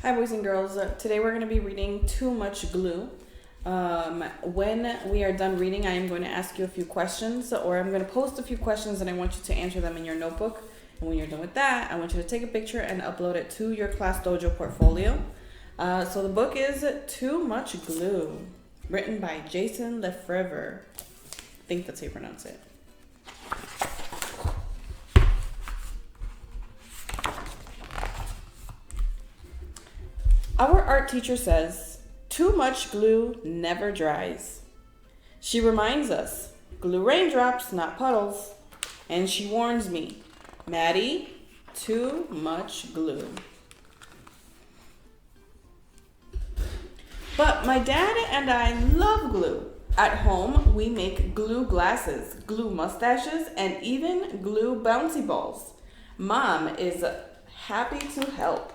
Hi, boys and girls. Today we're going to be reading Too Much Glue. When we are done reading, I am going to ask you a few questions, or I'm going to post a few questions and I want you to answer them in your notebook. And when you're done with that, I want you to take a picture and upload it to your Class Dojo portfolio. So the book is Too Much Glue, written by Jason Lefevre. I think that's how you pronounce it. Our art teacher says, too much glue never dries. She reminds us, glue raindrops, not puddles. And she warns me, Maddie, too much glue. But my dad and I love glue. At home, we make glue glasses, glue mustaches, and even glue bouncy balls. Mom is happy to help.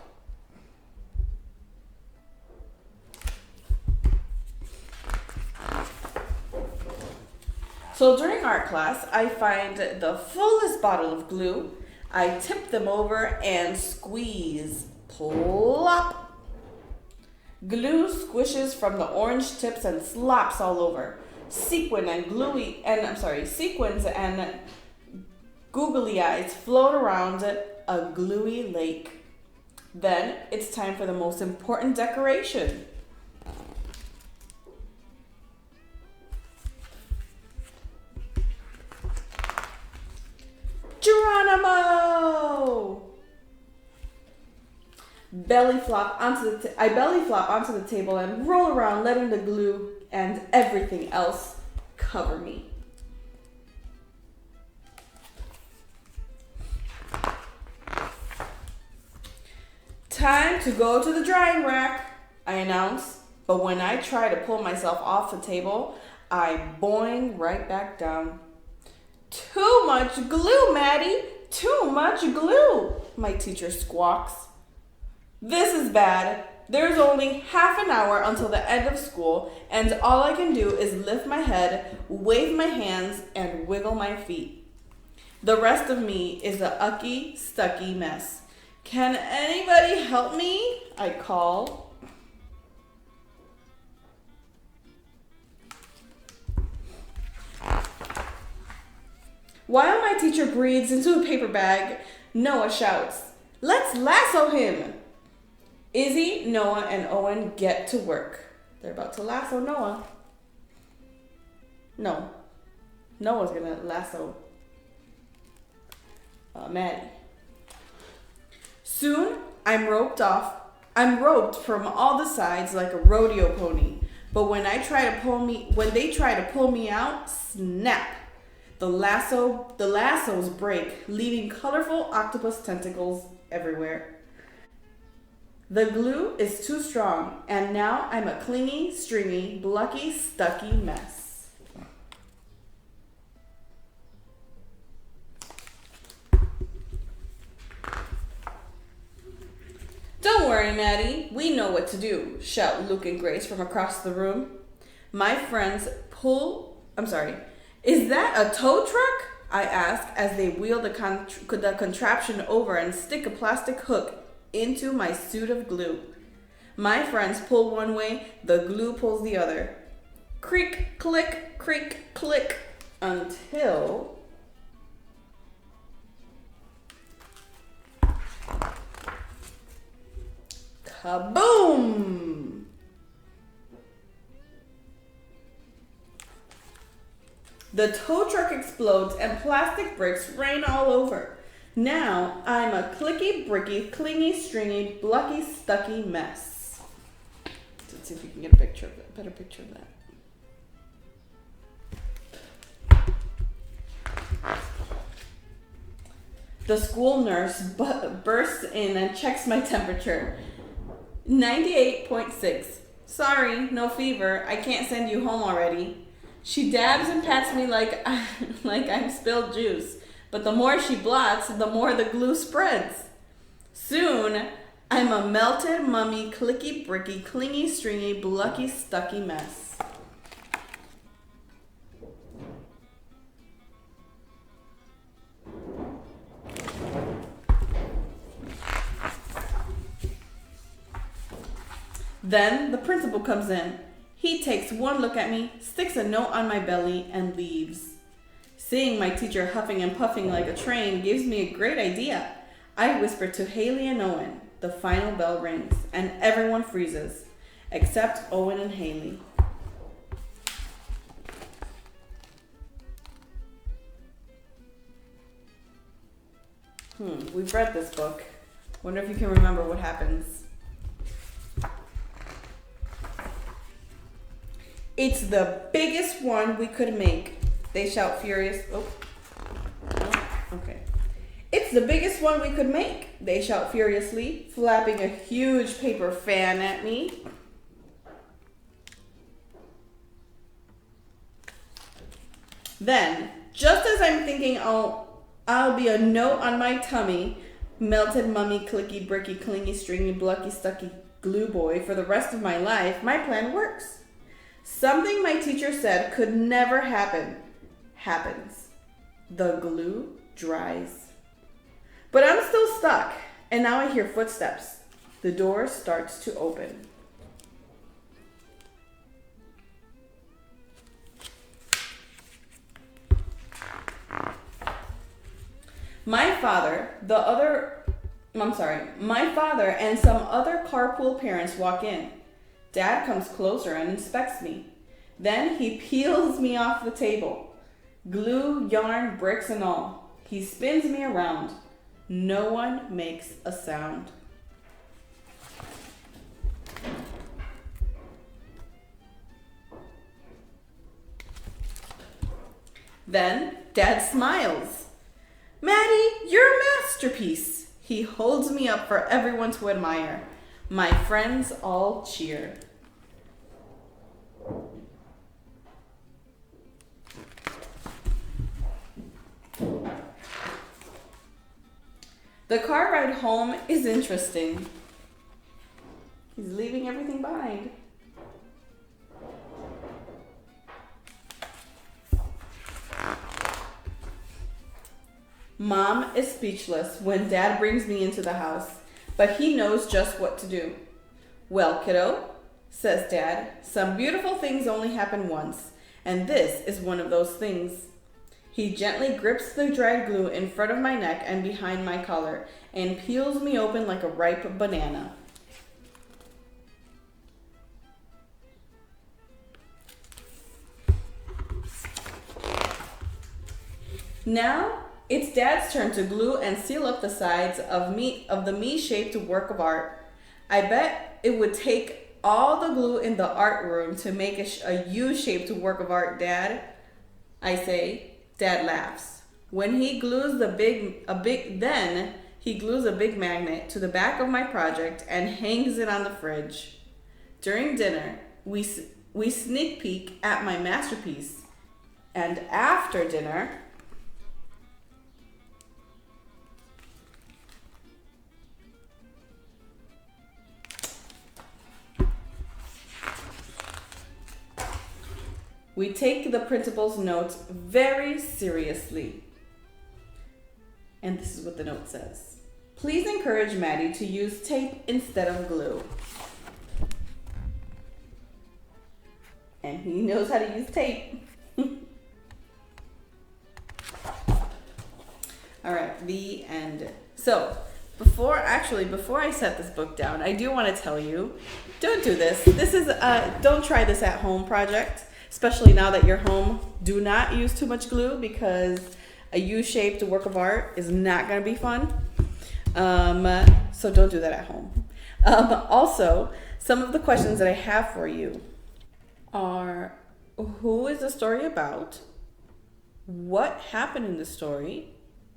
So during art class, I find the fullest bottle of glue. I tip them over and squeeze. Plop! Glue squishes from the orange tips and slops all over. Sequins and googly eyes float around a gluey lake. Then it's time for the most important decoration. Geronimo! I belly flop onto the table and roll around, letting the glue and everything else cover me. Time to go to the drying rack, I announce. But when I try to pull myself off the table, I boing right back down. Too much glue, Maddie! Too much glue! My teacher squawks. This is bad. There's only half an hour until the end of school, and all I can do is lift my head, wave my hands, and wiggle my feet. The rest of me is a ucky, stucky mess. Can anybody help me? I call. While my teacher breathes into a paper bag, Noah shouts, "Let's lasso him!" Izzy, Noah, and Owen get to work. They're about to lasso Noah. No, Noah's gonna lasso Maddie. Soon, I'm roped from all the sides like a rodeo pony. But when they try to pull me out, snap! The lassos break, leaving colorful octopus tentacles everywhere. The glue is too strong, and now I'm a clingy, stringy, blucky, stucky mess. Don't worry, Maddie. We know what to do, shout Luke and Grace from across the room. My friends Is that a tow truck? I ask as they wheel the contraption over and stick a plastic hook into my suit of glue. My friends pull one way, the glue pulls the other. Creak, click, until... Kaboom! The tow truck explodes and plastic bricks rain all over. Now I'm a clicky, bricky, clingy, stringy, blucky, stucky mess. Let's see if we can get a better picture of that. The school nurse bursts in and checks my temperature. 98.6. Sorry, no fever. I can't send you home already. She dabs and pats me like I'm spilled juice, but the more she blots, the more the glue spreads. Soon, I'm a melted, mummy, clicky, bricky, clingy, stringy, blucky, stucky mess. Then the principal comes in. He takes one look at me, sticks a note on my belly, and leaves. Seeing my teacher huffing and puffing like a train gives me a great idea. I whisper to Haley and Owen. The final bell rings, and everyone freezes, except Owen and Haley. We've read this book. Wonder if you can remember what happens. It's the biggest one we could make, they shout furious. Okay. It's the biggest one we could make, they shout furiously, flapping a huge paper fan at me. Then, just as I'm thinking I'll be a note on my tummy, melted mummy, clicky, bricky, clingy, stringy, blucky, stucky glue boy for the rest of my life, my plan works. Something my teacher said could never happen happens. The glue dries. But I'm still stuck, and now I hear footsteps. The door starts to open. My father and some other carpool parents walk in. Dad comes closer and inspects me. Then he peels me off the table. Glue, yarn, bricks, and all. He spins me around. No one makes a sound. Then Dad smiles. Maddie, you're a masterpiece. He holds me up for everyone to admire. My friends all cheer. The car ride home is interesting. He's leaving everything behind. Mom is speechless when Dad brings me into the house, but he knows just what to do. Well, kiddo, says Dad, some beautiful things only happen once, and this is one of those things. He gently grips the dried glue in front of my neck and behind my collar and peels me open like a ripe banana. Now, it's Dad's turn to glue and seal up the sides of the me-shaped work of art. I bet it would take all the glue in the art room to make a U-shaped work of art, Dad. I say. Dad laughs. When he glues he glues a big magnet to the back of my project and hangs it on the fridge. During dinner, we sneak peek at my masterpiece. And after dinner, we take the principal's notes very seriously. And this is what the note says. Please encourage Maddie to use tape instead of glue. And he knows how to use tape. All right, the end. So, before I set this book down, I do want to tell you, don't do this. This is don't try this at home project. Especially now that you're home, do not use too much glue because a U-shaped work of art is not going to be fun. So don't do that at home. Also, some of the questions that I have for you are, who is the story about? What happened in the story?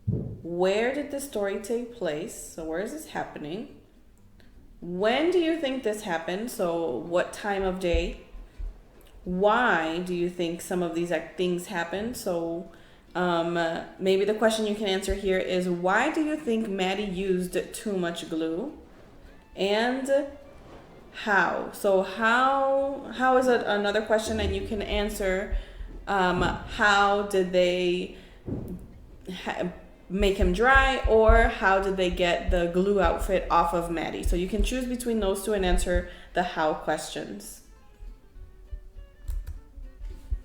Where did the story take place? So where is this happening? When do you think this happened? So what time of day? Why do you think some of these things happen? So maybe the question you can answer here is, why do you think Maddie used too much glue? And how? So how is it another question, and you can answer how did they make him dry, or how did they get the glue outfit off of Maddie? So you can choose between those two and answer the how questions.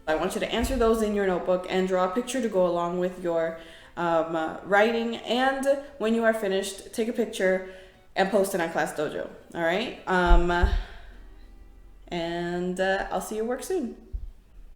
I want you to answer those in your notebook and draw a picture to go along with your writing. And when you are finished, take a picture and post it on Class Dojo. All right. And I'll see your work soon.